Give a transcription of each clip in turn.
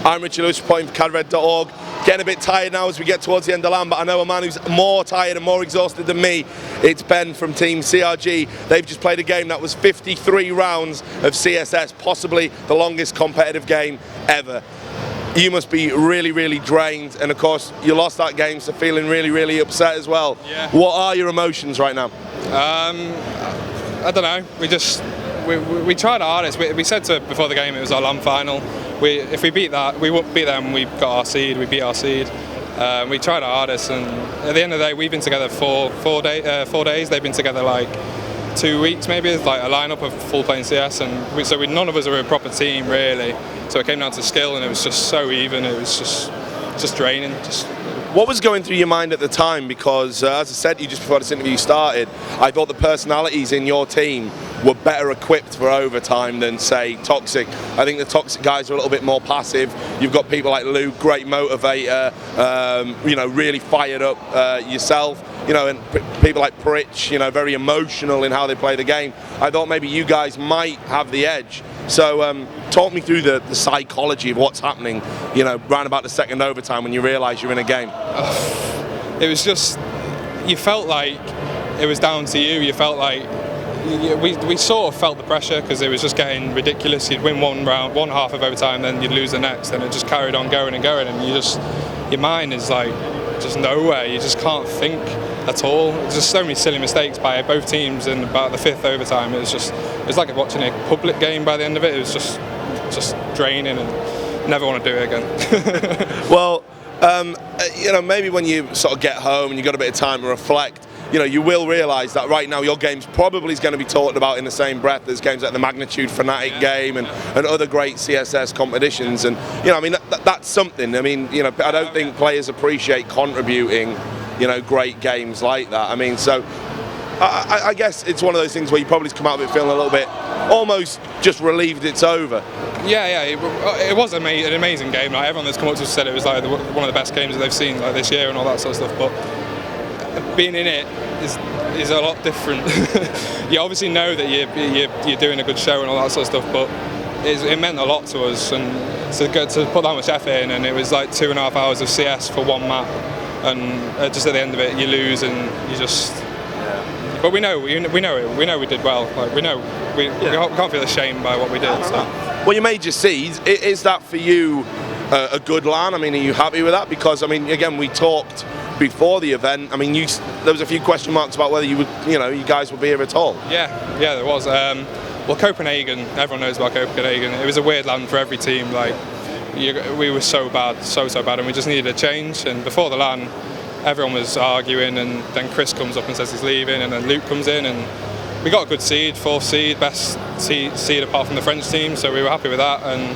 I'm Richard Lewis, reporting for cadred.org. Getting a bit tired now as we get towards the end of the land, but I know a man who's more tired and more exhausted than me. It's Ben from Team CRG. They've just played a game that was 53 rounds of CSS, possibly the longest competitive game ever. You must be really, really drained, and of course you lost that game, so feeling really, really upset as well. Yeah. What are your emotions right now? I don't know. We tried our hardest. We said before the game it was our land final. If we beat that, we won't beat them. We got our seed. We beat our seed. We tried our hardest, and at the end of the day, we've been together for 4 days. They've been together like 2 weeks, maybe, like a lineup of full playing CS, and so none of us are a proper team really. So it came down to skill, and it was just so even. It was just draining. What was going through your mind at the time? Because as I said to you just before this interview started, I thought the personalities in your team were better equipped for overtime than, say, Toxic. I think the Toxic guys are a little bit more passive. You've got people like Luke, great motivator, really fired up yourself, and people like Pritch, very emotional in how they play the game. I thought maybe you guys might have the edge. So talk me through the psychology of what's happening, round about the second overtime when you realise you're in a game. It was just, you felt like it was down to you. You felt like, we sort of felt the pressure because it was just getting ridiculous. You'd win one half of overtime, then you'd lose the next, and it just carried on going and going, and your mind is like just nowhere. You just can't think at all. There's just so many silly mistakes by both teams in about the fifth overtime. It was like watching a public game by the end of it. It was just draining, and never want to do it again. Well, maybe when you sort of get home and you've got a bit of time to reflect, you will realise that right now your game's probably going to be talked about in the same breath as games like the Magnitude Fnatic game and other great CSS competitions. And, that's something. I don't think players appreciate contributing, great games like that. So I guess it's one of those things where you probably come out of it feeling a little bit almost just relieved it's over. Yeah, it was an amazing game. Like, everyone that's come up to us said it was like one of the best games that they've seen like this year and all that sort of stuff. But being in it is a lot different. You obviously know that you're doing a good show and all that sort of stuff, but it meant a lot to us, and to put that much effort in, and it was like 2.5 hours of CS for one map, and just at the end of it you lose, and you just. But we know we did well. Like we can't feel ashamed by what we did. So. Well, you made your seed. Is that for you a good LAN? Are you happy with that? Because again, we talked before the event. There was a few question marks about whether you guys would be here at all. Yeah, there was. Well, Copenhagen, everyone knows about Copenhagen. It was a weird LAN for every team. Like, we were so bad, so bad, and we just needed a change. And before the LAN, everyone was arguing, and then Chris comes up and says he's leaving, and then Luke comes in, and we got a good seed, 4th seed, best seed apart from the French team, so we were happy with that. And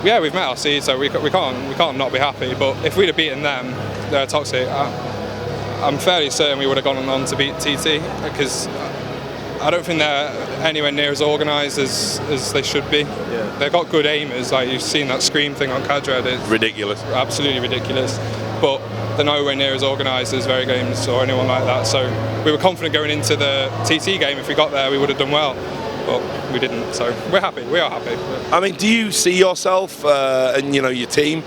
yeah, we've met our seed, so we can't not be happy. But if we'd have beaten them, they're Toxic, I'm fairly certain we would have gone on to beat TT, because I don't think they're anywhere near as organised as they should be. Yeah. They've got good aimers, like you've seen that Scream thing on Cadred. It's ridiculous. Absolutely ridiculous. But they're nowhere near as organised as Very Games or anyone like that. So we were confident going into the TT game. If we got there, we would have done well. But we didn't, so we're happy. We are happy. Do you see yourself and your team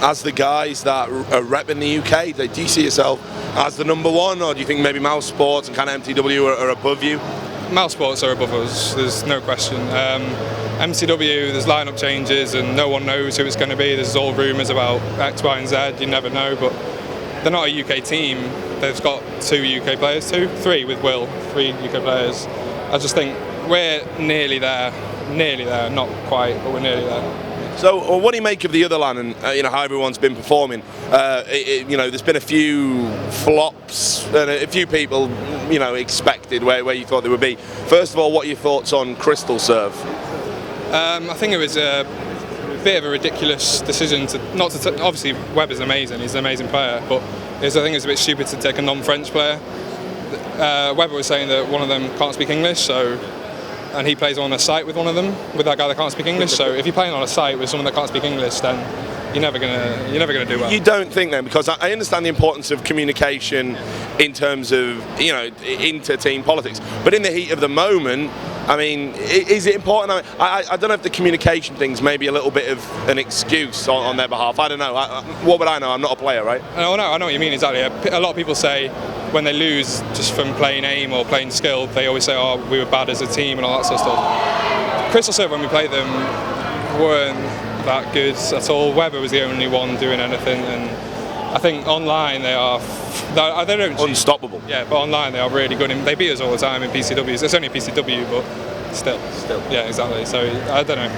as the guys that are repping the UK? Do you see yourself as the number one, or do you think maybe Mouse Sports and kind of MTW are above you? Mouse Sports are above us. There's no question. MCW, there's lineup changes, and no one knows who it's going to be. There's all rumours about X, Y, and Z. You never know, but they're not a UK team. They've got 2 UK players, 3 with Will, 3 UK players. I just think we're nearly there, not quite, but we're nearly there. So, what do you make of the other LAN and how everyone's been performing? There's been a few flops and a few people expected where you thought they would be. First of all, what are your thoughts on Crystal Serve? I think it was a bit of a ridiculous decision obviously Webb is amazing, he's an amazing player, but I think it's a bit stupid to take a non-French player. Webber was saying that one of them can't speak English, and he plays on a site with one of them, with that guy that can't speak English. So if you're playing on a site with someone that can't speak English, then you're never gonna do well. You don't think then, because I understand the importance of communication in terms of inter-team politics, but in the heat of the moment, I mean, is it important? I don't know if the communication thing's maybe a little bit of an excuse on their behalf. I don't know. What would I know? I'm not a player, right? No, I know what you mean exactly. A lot of people say when they lose just from playing aim or playing skill, they always say, "Oh, we were bad as a team" and all that sort of stuff. Crystal Silver, when we played them, weren't that good at all. Webber was the only one doing anything, and I think online they don't unstoppable. Yeah, but online they are really good. They beat us all the time in PCWs. It's only PCW, but still. Yeah, exactly. So I don't know.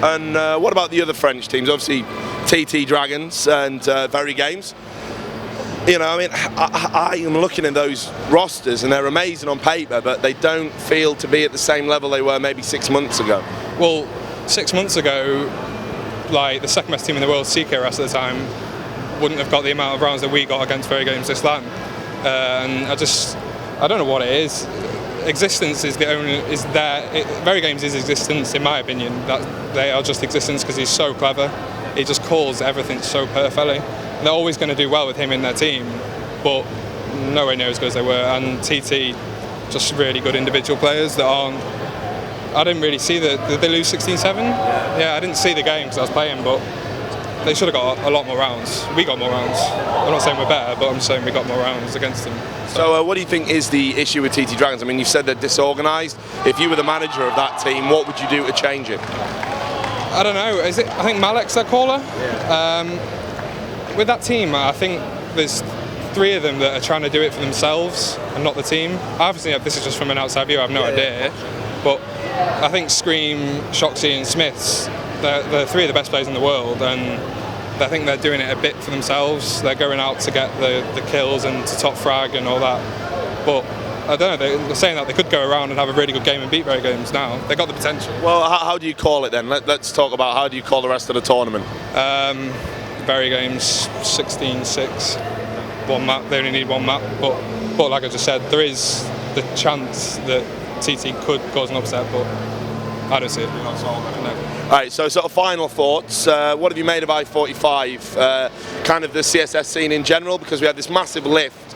And what about the other French teams? Obviously, TT Dragons and Very Games. You know, I mean, I am looking at those rosters and they're amazing on paper, but they don't feel to be at the same level they were maybe 6 months ago. Well, 6 months ago, like the second best team in the world, CKRS at the time, wouldn't have got the amount of rounds that we got against Very Games this LAN. And I don't know what it is. Existence is Very Games is existence, in my opinion. That they are just existence because he's so clever. He just calls everything so perfectly. And they're always going to do well with him in their team, but nowhere near as good as they were. And TT, just really good individual players that aren't. I didn't really see did they lose 16-7? Yeah, I didn't see the game because I was playing, but they should have got a lot more rounds. We got more rounds. I'm not saying we're better, but I'm saying we got more rounds against them. So what do you think is the issue with TT Dragons? I mean, you said they're disorganised. If you were the manager of that team, what would you do to change it? I don't know. I think Malek's their caller? Yeah. With that team, I think there's 3 of them that are trying to do it for themselves and not the team. Obviously, this is just from an outside view. I have no idea. But I think Scream, Shoxy and Smiths, they're 3 of the best players in the world, and I think they're doing it a bit for themselves. They're going out to get the kills and to top frag and all that. But I don't know, they're saying that they could go around and have a really good game and beat Very Games now. They've got the potential. Well, how do you call it then? Let's talk about how do you call the rest of the tournament? Very Games 16-6, 1 map. They only need 1 map, but like I just said, there is the chance that TT could cause an upset, but I don't see it. No. All right, so sort of final thoughts. What have you made of i45? Kind of the CSS scene in general, because we had this massive lift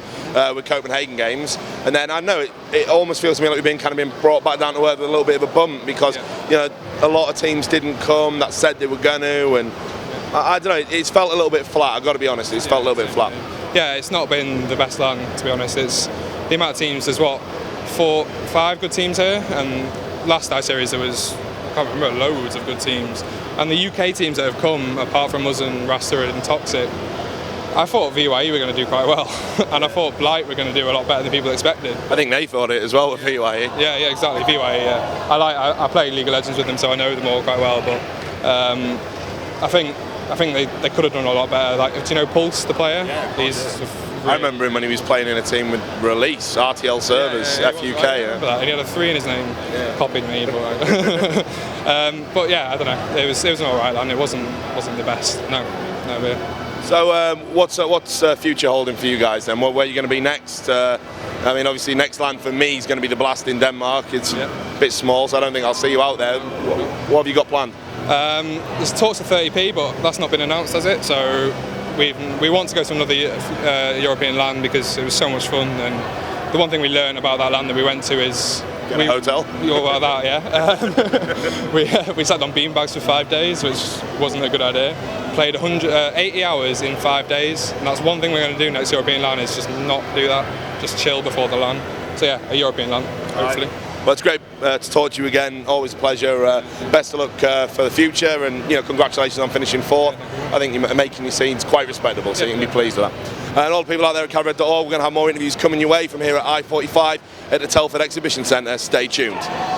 with Copenhagen Games, and then I know it almost feels to me like we've been brought back down to earth with a little bit of a bump because you know a lot of teams didn't come that said they were going to, and I don't know. It's felt a little bit flat. I've got to be honest. It's felt a little bit flat. Yeah, it's not been the best LAN, to be honest. It's the amount of teams. There's 5 good teams here, and last I-Series there was, I can't remember, loads of good teams. And the UK teams that have come, apart from us and Rasta and Toxic, I thought VYE were going to do quite well, and I thought Blight were going to do a lot better than people expected. I think they thought it as well with VYE. Yeah, exactly. VYE. Yeah. I play League of Legends with them, so I know them all quite well. But I think they could have done a lot better. Like, do you know Pulse, the player? Yeah, I remember him when he was playing in a team with Release, RTL Servers, FUK. I remember that. And he had a 3 in his name. Yeah. Copied me, but yeah, I don't know. It was an alright LAN. It wasn't the best. No. So what's future holding for you guys then? Where are you going to be next? I mean, obviously next LAN for me is going to be the Blast in Denmark. It's a bit small, so I don't think I'll see you out there. What have you got planned? There's talks of 30p, but that's not been announced, has it? So we want to go to another European LAN because it was so much fun. And the one thing we learned about that LAN that we went to is Get a hotel. About that, yeah. We sat on beanbags for 5 days, which wasn't a good idea. Played 80 hours in 5 days, and that's one thing we're going to do next European LAN is just not do that, just chill before the LAN. So yeah, a European LAN, hopefully. Well, it's great to talk to you again. Always a pleasure. Best of luck for the future, and congratulations on finishing 4th. I think you're making your scenes quite respectable, so you can be pleased with that. And all the people out there at calred.org, we're going to have more interviews coming your way from here at i45 at the Telford Exhibition Centre. Stay tuned.